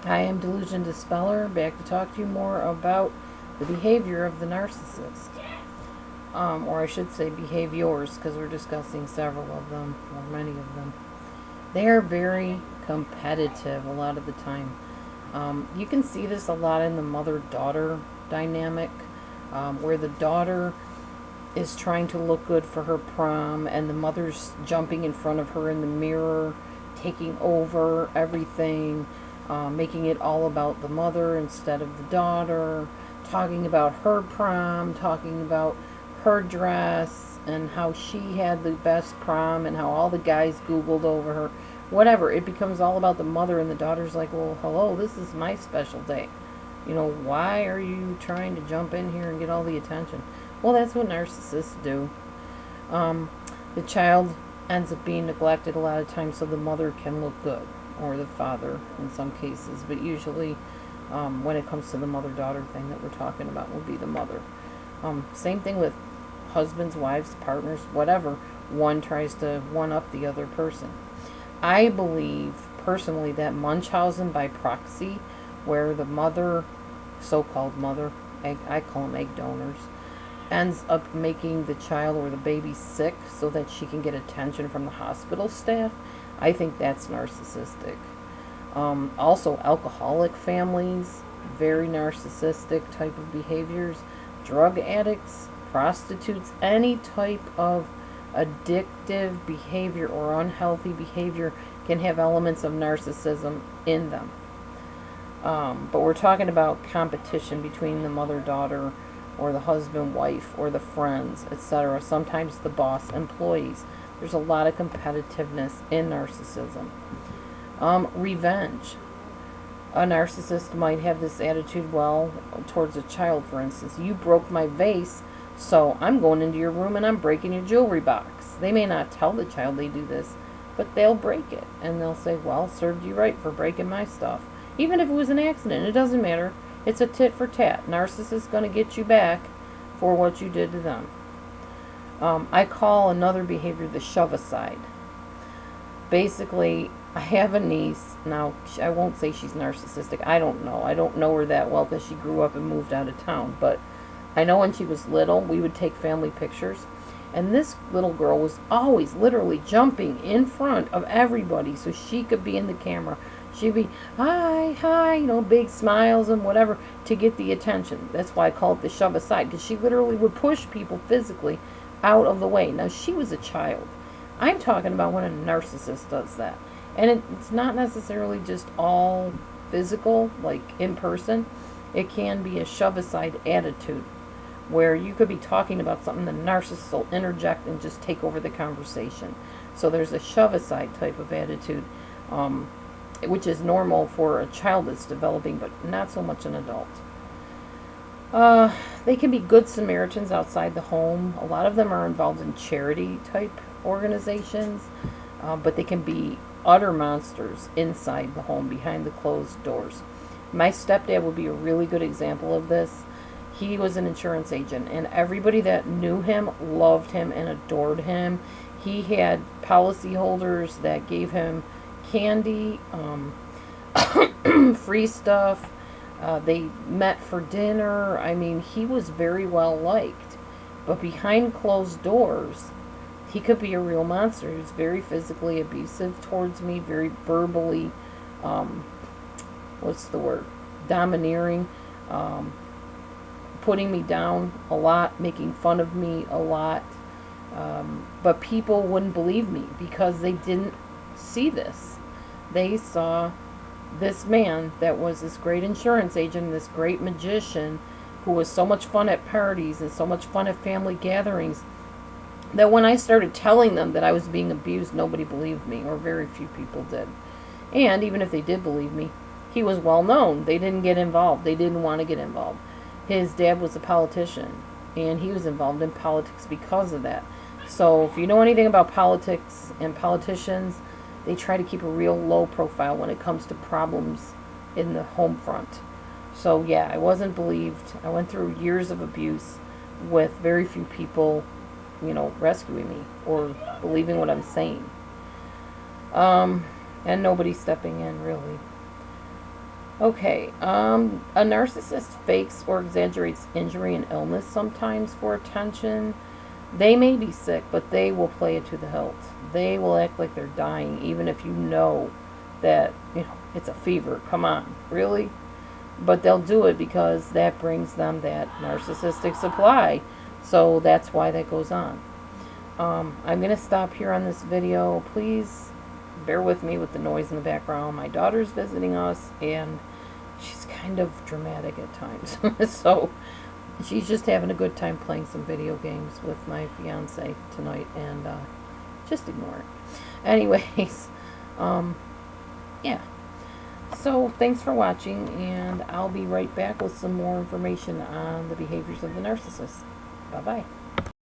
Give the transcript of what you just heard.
I am DelusionDispeller, back to talk to you more about the behavior of the narcissist. Or I should say behaviors, because we're discussing several of them, or many of them. They are very competitive a lot of the time. You can see this a lot in the mother-daughter dynamic, where the daughter is trying to look good for her prom, and the mother's jumping in front of her in the mirror, taking over everything, making it all about the mother instead of the daughter, talking about her prom, talking about her dress, and how she had the best prom, and how all the guys Googled over her. Whatever. It becomes all about the mother, and the daughter's like, well, hello, this is my special day. Why are you trying to jump in here and get all the attention? Well, that's what narcissists do. The child ends up being neglected a lot of times so the mother can look good, or the father in some cases, but usually when it comes to the mother-daughter thing that we're talking about, will be the mother. Same thing with husbands, wives, partners, whatever. One tries to one-up the other person. I believe personally that Munchausen by proxy, where the mother, so-called mother, I call them egg donors, ends up making the child or the baby sick so that she can get attention from the hospital staff. I think that's narcissistic. Also, alcoholic families, very narcissistic type of behaviors. Drug addicts, prostitutes, any type of addictive behavior or unhealthy behavior can have elements of narcissism in them. But we're talking about competition between the mother-daughter, or the husband-wife, or the friends, etc. Sometimes the boss, employees. There's a lot of competitiveness in narcissism. Revenge. A narcissist might have this attitude, towards a child, for instance. You broke my vase, so I'm going into your room and I'm breaking your jewelry box. They may not tell the child they do this, but they'll break it. And they'll say, well, served you right for breaking my stuff. Even if it was an accident, it doesn't matter. It's a tit for tat. Narcissist's going to get you back for what you did to them. I call another behavior the shove-aside. Basically, I have a niece. Now, I won't say she's narcissistic. I don't know. I don't know her that well because she grew up and moved out of town. But I know when she was little, we would take family pictures. And this little girl was always literally jumping in front of everybody so she could be in the camera. She'd be, hi, big smiles and whatever to get the attention. That's why I call it the shove aside, because she literally would push people physically out of the way. Now, she was a child. I'm talking about when a narcissist does that. And it's not necessarily just all physical, like in person. It can be a shove aside attitude, where you could be talking about something, the narcissist will interject and just take over the conversation. So there's a shove aside type of attitude, which is normal for a child that's developing, but not so much an adult. They can be good Samaritans outside the home. A lot of them are involved in charity type organizations, but they can be utter monsters inside the home, behind the closed doors. My stepdad would be a really good example of this. He was an insurance agent, and everybody that knew him loved him and adored him. He had policyholders that gave him candy, free stuff. They met for dinner. I mean, he was very well liked. But behind closed doors, he could be a real monster. He was very physically abusive towards me, very verbally, domineering, putting me down a lot, making fun of me a lot. But people wouldn't believe me because they didn't see this. They saw this man that was this great insurance agent, this great magician, who was so much fun at parties and so much fun at family gatherings, that when I started telling them that I was being abused, nobody believed me, or very few people did. And even if they did believe me, he was well known. They didn't get involved. They didn't want to get involved. His dad was a politician, and he was involved in politics because of that. So if you know anything about politics and politicians, they try to keep a real low profile when it comes to problems in the home front. So yeah, I wasn't believed. I went through years of abuse with very few people, rescuing me or believing what I'm saying. And nobody stepping in, really. Okay, a narcissist fakes or exaggerates injury and illness sometimes for attention. They may be sick, but they will play it to the hilt. They will act like they're dying, even if you know that, it's a fever. Come on, really? But they'll do it because that brings them that narcissistic supply. So that's why that goes on. I'm going to stop here on this video. Please bear with me with the noise in the background. My daughter's visiting us, and she's kind of dramatic at times. So she's just having a good time playing some video games with my fiance tonight, and just ignore it. Anyways, yeah. So thanks for watching, and I'll be right back with some more information on the behaviors of the narcissist. Bye-bye.